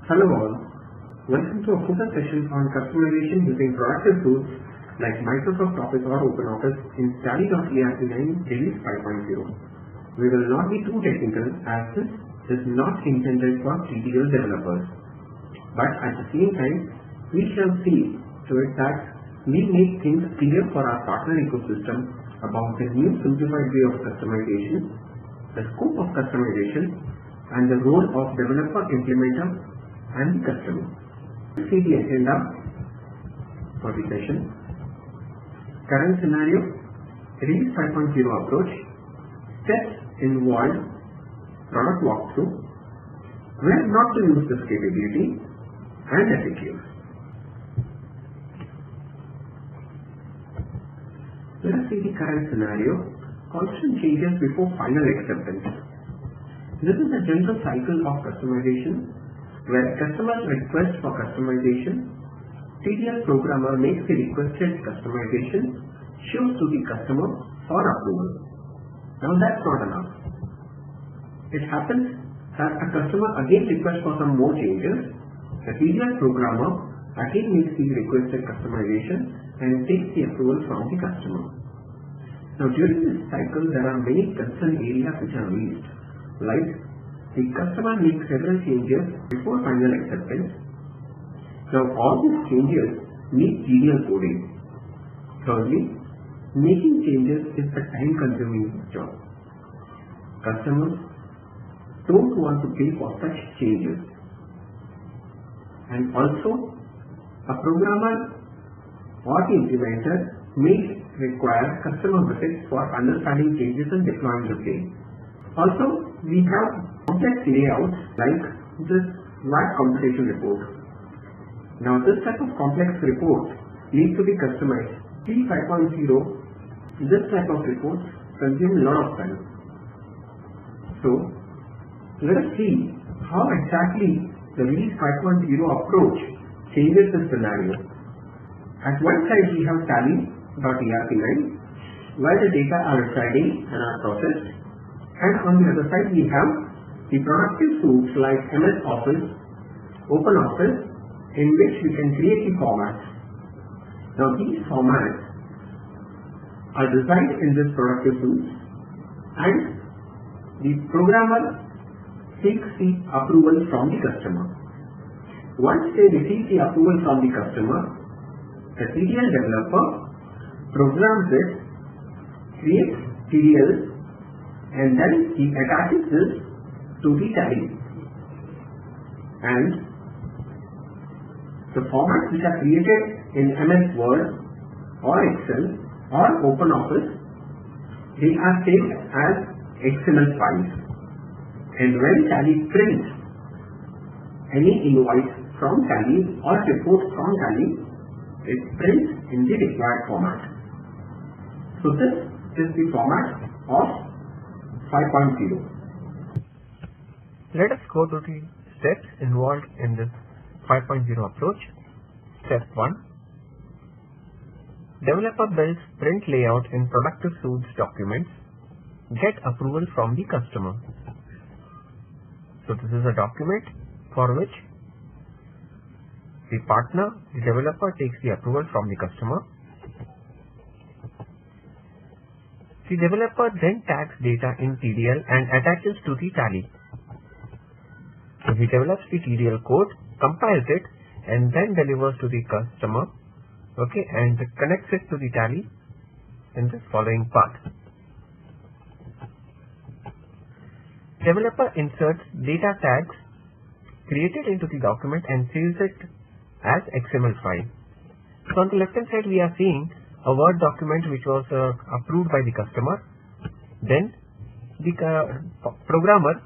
Hello all, welcome to a further session on customization using productive tools like Microsoft Office or OpenOffice in Tally.ERP9 Release 5.0. We will not be too technical as this is not intended for TTL developers. But at the same time, we shall see to it that we make things clear for our partner ecosystem about the new simplified way of customization, the scope of customization, and the role of developer, implementer, and the customer. See the agenda for the session. Current scenario, Release 5.0 approach, steps involved, product walkthrough, where not to use this capability, and FAQs. Let us see the current scenario, constant changes before final acceptance. This is a general cycle of customization where customer's request for customization, TTL programmer makes the requested customization, shows to the customer for approval. Now that's not enough. It happens that a customer again requests for some more changes. The TTL programmer again makes the requested customization and takes the approval from the customer. Now during this cycle there are many concern areas which are raised, like the customer makes several changes before final acceptance. Now all these changes need TTL coding. Thirdly, making changes is a time-consuming job. Customers don't want to pay for such changes. And also, a programmer or the implementer may require customer visits for understanding changes and deploying the same. Also, we have complex layouts like this VAT computation report. Now this type of complex report needs to be customized. Release 5.0, this type of reports consume a lot of time. So let us see how exactly the Release 5.0 approach changes the scenario. At one side we have Tally.ERP9 where the data are residing and are processed, and on the other side we have the productive tools like MS Office, OpenOffice, in which we can create the formats. Now these formats are designed in this productive tools, and the programmer seeks the approval from the customer. Once they receive the approval from the customer, the TTL developer programs it, creates TTLs, and then he attaches this to the Tally. And the formats which are created in MS Word or Excel or OpenOffice, they are saved as XML files. And when Tally prints any invoice from Tally or report from Tally, it prints in the required format. So this is the format of 5.0. Let us go to the steps involved in this 5.0 approach. Step 1. Developer builds print layout in productive tools documents. Get approval from the customer. So this is a document for which the partner, the developer, takes the approval from the customer. The developer then tags data in TDL and attaches to the Tally. So he develops the TDL code, compiles it, and then delivers to the customer, and connects it to the Tally in the following path. Developer inserts data tags created into the document and saves it as XML file. So on the left hand side we are seeing a Word document which was approved by the customer. Then the programmer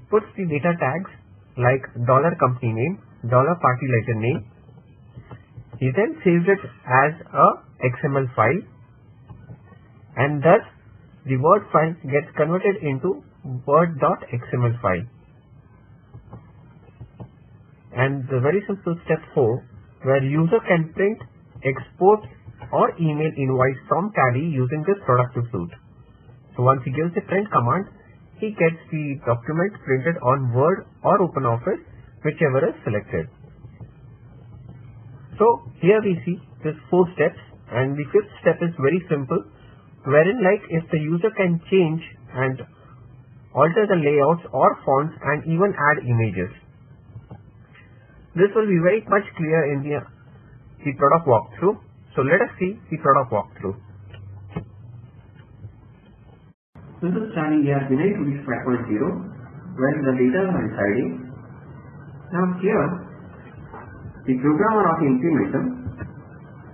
puts the data tags like $company name, $party letter name. He then saves it as a XML file, and thus the Word file gets converted into Word.xml file. And the very simple step 4, where user can print, export or email invoice from Tally using this productive suite. So once he gives the print command, he gets the document printed on Word or OpenOffice, whichever is selected. So here we see there's 4 steps, and the 5th step is very simple, wherein like if the user can change and alter the layouts or fonts and even add images. This will be very much clear in the product walkthrough. So let us see the product walkthrough. This is Tally.ERP9 5.0, where the data are residing. Now here, the programmer or the implementer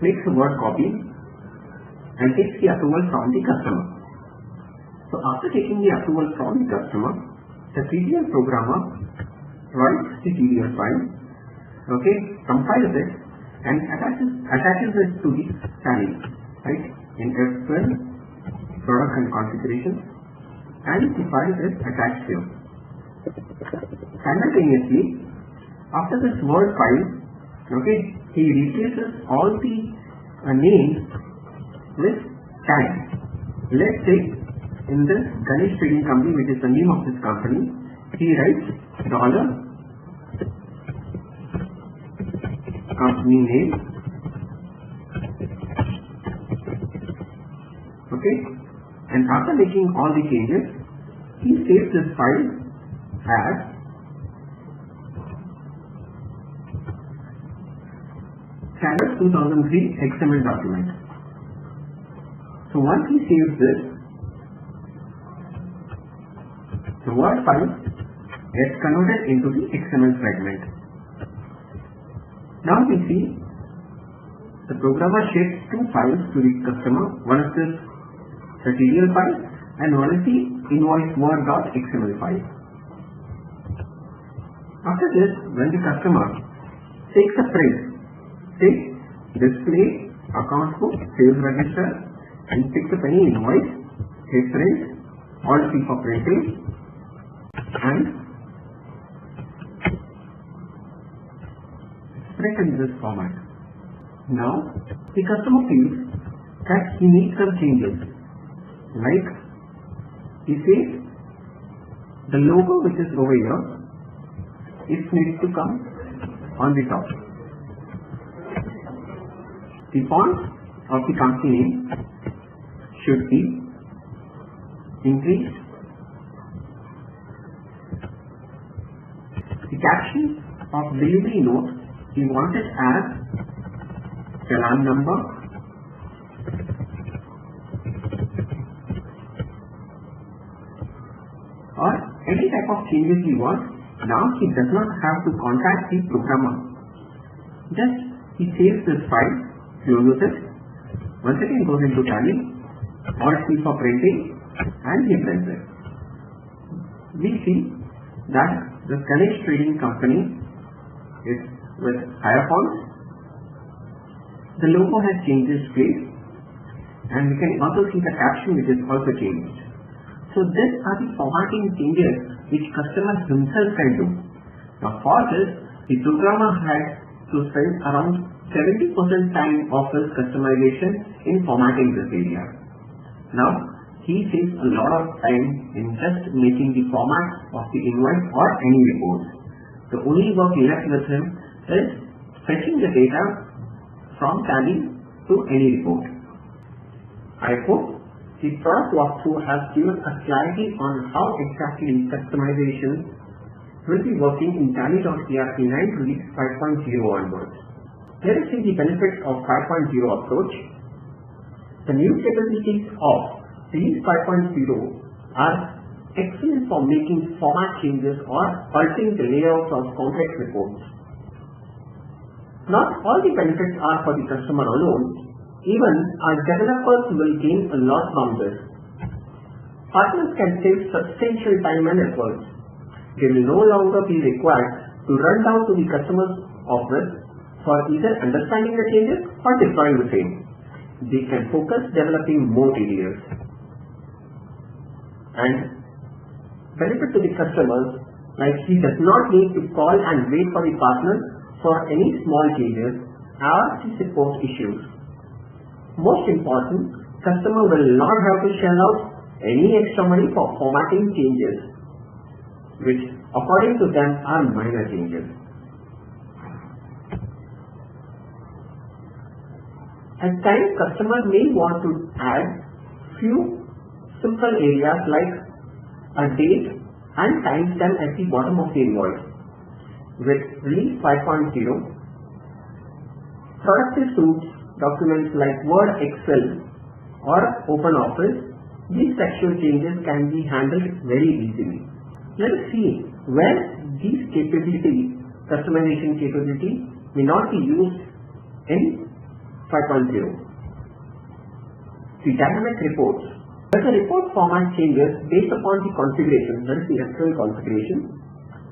makes a word copy and takes the approval from the customer. So after taking the approval from the customer, the TDL programmer writes the TDL file, compiles it and attaches it to the Tally, right? In F12, product and configuration, and the file is attached here. Simultaneously, after this word file, he replaces all the names with tags. Let's say in this Ganesh Trading Company, which is the name of this company, he writes $company name, and after making all the changes, he saves this file as standard 2003 XML document. So once he saves this, the Word file gets converted into the XML fragment. Now we see the programmer ships 2 files to the customer. One is this the TDL file and one is the invoice word.xml file. After this, when the customer takes a print, say display, account book, sales register, and picks up any invoice, hit print, alt P for printing, and print in this format. Now the customer feels that he needs some changes, like he says the logo which is over here, it needs to come on the top. The font of the company name should be increased. The caption of delivery note we want it as challan number, or any type of changes we want. Now he does not have to contact the programmer. Just he saves this file, closes it, once again goes into Tally, alt P for printing, and he prints it. We see that the Ganesh Trading Company is with higher fonts. The logo has changed its place, and we can also see the caption which is also changed. So these are the formatting changes which customer himself can do. Now for this, the programmer had to spend around 70% time of his customization in formatting this area. Now he saves a lot of time in just making the format of the invoice or any report. The only work left with him is fetching the data from Tally to any report. I hope the product walkthrough has given us clarity on how exactly customization will be working in Tally.ERP9 release 5.0 onwards. Let us see the benefits of 5.0 approach. The new capabilities of release 5.0 are excellent for making format changes or altering the layouts of complex reports. Not all the benefits are for the customer alone. Even our developers will gain a lot from this. Partners can save substantial time and efforts. They will no longer be required to run down to the customer's office for either understanding the changes or deploying the same. They can focus developing more areas. And benefit to the customers, like he does not need to call and wait for the partner for any small changes or the support issues. Most important, customer will not have to shell out any extra money for formatting changes, which according to them are minor changes. At times, customers may want to add few simple areas like a date and timestamp at the bottom of the invoice. With Release 5.0, productive suites documents like Word, Excel or OpenOffice, these textual changes can be handled very easily. Let us see where these capabilities, customization capability, may not be used in 5.0. The dynamic reports. Where the report format changes based upon the configuration, that is the actual configuration,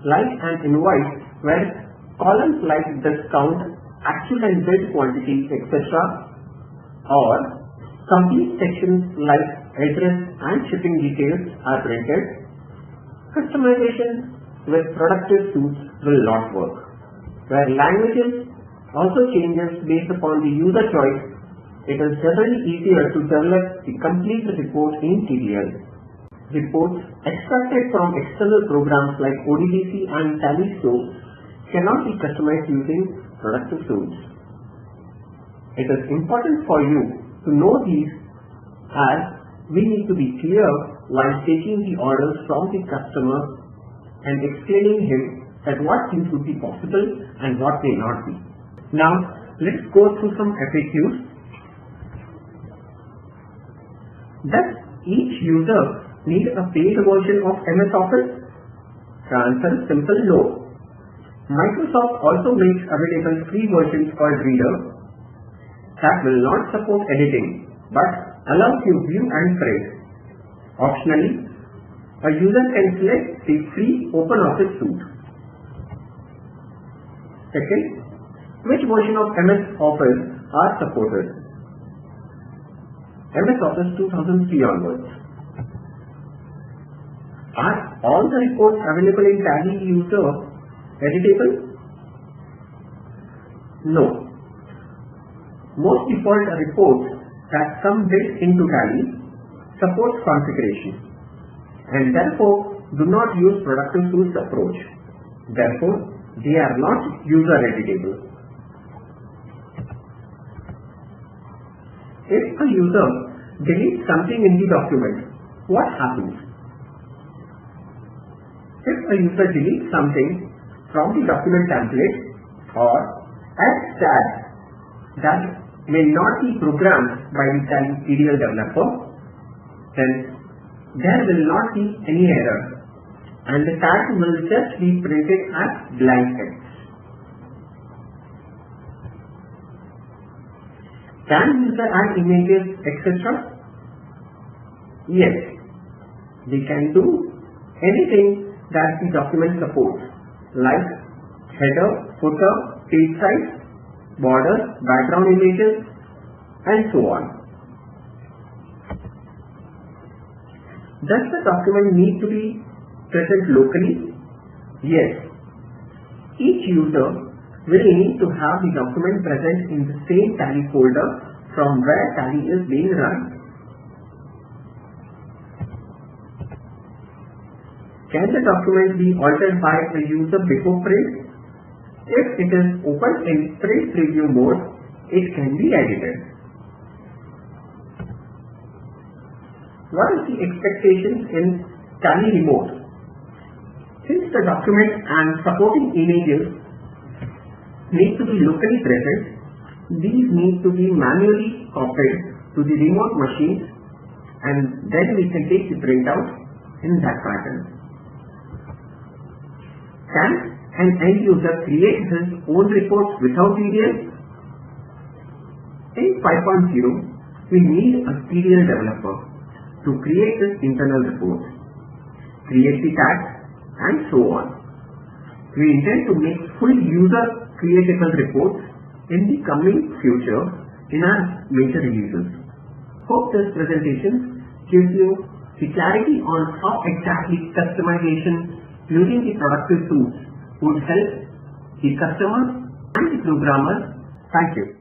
like an invoice where columns like discount, actual and billed quantities, etc., or complete sections like address and shipping details are printed, customization with productive suites will not work. Where languages also changes based upon the user choice, it is generally easier to develop the complete report in TDL. Reports extracted from external programs like ODBC and Tally cannot be customized using productive suites. It is important for you to know these, as we need to be clear while taking the orders from the customer and explaining him that what things would be possible and what may not be. Now, let's go through some FAQs. Does each user need a paid version of MS Office? The answer is simple no. Microsoft also makes available free versions called Reader that will not support editing but allows you view and print. Optionally, a user can select the free OpenOffice suite. Second, which version of MS Office are supported? MS Office 2003 onwards. Are all the reports available in Tally user editable? No. Most default reports that come built into Tally support configuration and therefore do not use productive tools approach. Therefore, they are not user editable. If a user deletes something in the document, what happens? If a user deletes something from the document template or adds tags that may not be programmed by the Tally TDL developer, then there will not be any error and the tag will just be printed as blank text. Can user add images, etc.? Yes, they can do anything that the document supports, like header, footer, page size, borders, background images, and so on. Does the document need to be present locally? Yes. Each user will need to have the document present in the same Tally folder from where Tally is being run. Can the document be altered by the user before print? If it is open in print preview mode, it can be edited. What is the expectations in Tally Remote? Since the document and supporting images need to be locally present, these need to be manually copied to the remote machine and then we can take the printout in that pattern. Can an end user create his own reports without TDL? In 5.0, we need a TDL developer to create his internal reports, create the tags, and so on. We intend to make full user creatable reports in the coming future in our major releases. Hope this presentation gives you the clarity on how exactly customization using the productive tools would help the customers and the programmers. Thank you.